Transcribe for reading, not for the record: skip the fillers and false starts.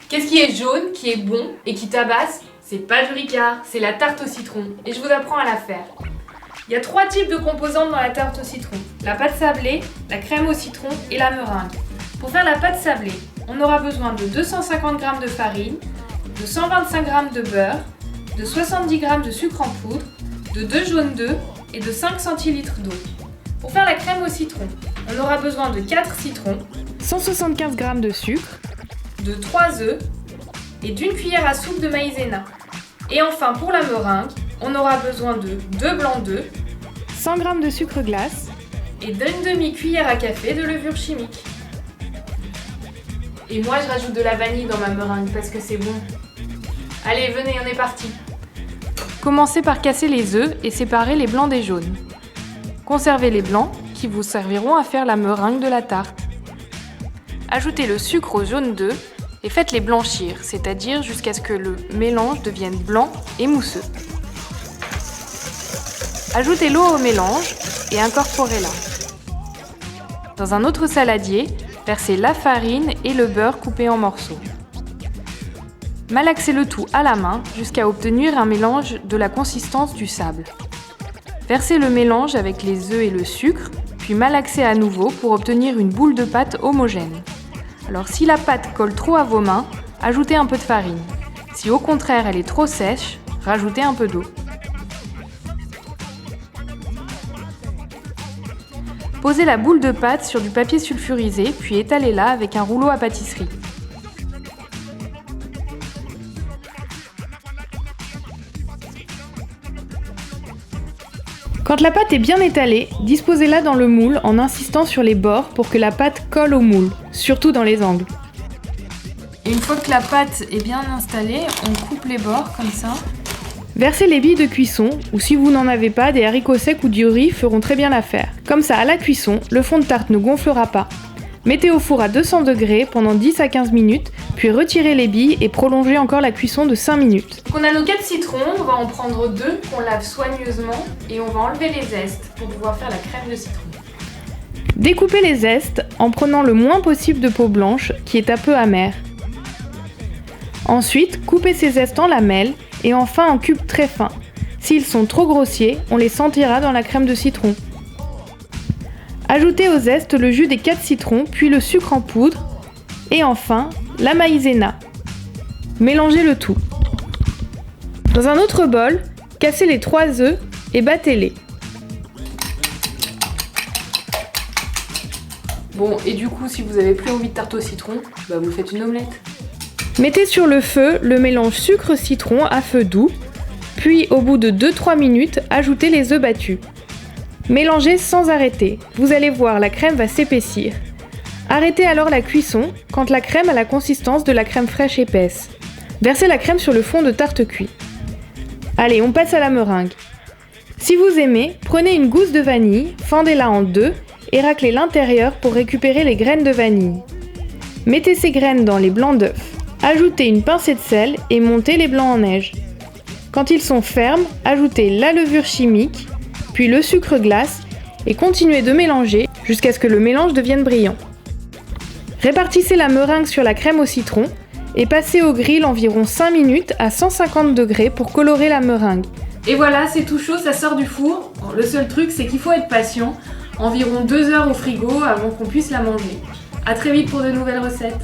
Qu'est-ce qui est jaune, qui est bon et qui tabasse? C'est pas du Ricard, c'est la tarte au citron et je vous apprends à la faire. Il y a 3 types de composantes dans la tarte au citron. La pâte sablée, la crème au citron et la meringue. Pour faire la pâte sablée, on aura besoin de 250 g de farine, de 125 g de beurre, de 70 g de sucre en poudre, de 2 jaunes d'œufs et de 5 centilitres d'eau. Pour faire la crème au citron, on aura besoin de 4 citrons, 175 g de sucre, de 3 œufs et d'une cuillère à soupe de maïzena. Et enfin pour la meringue, on aura besoin de 2 blancs d'œufs, 100 g de sucre glace et d'une demi-cuillère à café de levure chimique. Et moi je rajoute de la vanille dans ma meringue parce que c'est bon. Allez, venez, on est parti. Commencez par casser les œufs et séparer les blancs des jaunes. Conservez les blancs qui vous serviront à faire la meringue de la tarte. Ajoutez le sucre aux jaunes d'œufs et faites-les blanchir, c'est-à-dire jusqu'à ce que le mélange devienne blanc et mousseux. Ajoutez l'eau au mélange et incorporez-la. Dans un autre saladier, versez la farine et le beurre coupé en morceaux. Malaxez le tout à la main jusqu'à obtenir un mélange de la consistance du sable. Versez le mélange avec les œufs et le sucre, puis malaxez à nouveau pour obtenir une boule de pâte homogène. Alors si la pâte colle trop à vos mains, ajoutez un peu de farine. Si au contraire elle est trop sèche, rajoutez un peu d'eau. Posez la boule de pâte sur du papier sulfurisé, puis étalez-la avec un rouleau à pâtisserie. Quand la pâte est bien étalée, disposez-la dans le moule en insistant sur les bords pour que la pâte colle au moule, surtout dans les angles. Et une fois que la pâte est bien installée, on coupe les bords comme ça. Versez les billes de cuisson, ou si vous n'en avez pas, des haricots secs ou du riz feront très bien l'affaire. Comme ça, à la cuisson, le fond de tarte ne gonflera pas. Mettez au four à 200 degrés pendant 10 à 15 minutes, puis retirez les billes et prolongez encore la cuisson de 5 minutes. Donc on a nos 4 citrons, on va en prendre 2 qu'on lave soigneusement et on va enlever les zestes pour pouvoir faire la crème de citron. Découpez les zestes en prenant le moins possible de peau blanche qui est un peu amère. Ensuite, coupez ces zestes en lamelles et enfin en cubes très fins. S'ils sont trop grossiers, on les sentira dans la crème de citron. Ajoutez aux zestes le jus des 4 citrons, puis le sucre en poudre et enfin la maïzena. Mélangez le tout. Dans un autre bol, cassez les 3 œufs et battez-les. Bon, et du coup, si vous avez plus envie de tarte au citron, vous faites une omelette. Mettez sur le feu le mélange sucre-citron à feu doux, puis au bout de 2-3 minutes, ajoutez les œufs battus. Mélangez sans arrêter, vous allez voir, la crème va s'épaissir. Arrêtez alors la cuisson quand la crème a la consistance de la crème fraîche épaisse. Versez la crème sur le fond de tarte cuit. Allez, on passe à la meringue. Si vous aimez, prenez une gousse de vanille, fendez-la en deux et raclez l'intérieur pour récupérer les graines de vanille. Mettez ces graines dans les blancs d'œufs. Ajoutez une pincée de sel et montez les blancs en neige. Quand ils sont fermes, ajoutez la levure chimique, puis le sucre glace et continuez de mélanger jusqu'à ce que le mélange devienne brillant. Répartissez la meringue sur la crème au citron et passez au grill environ 5 minutes à 150 degrés pour colorer la meringue. Et voilà, c'est tout chaud, ça sort du four. Bon, le seul truc, c'est qu'il faut être patient. Environ 2 heures au frigo avant qu'on puisse la manger. À très vite pour de nouvelles recettes.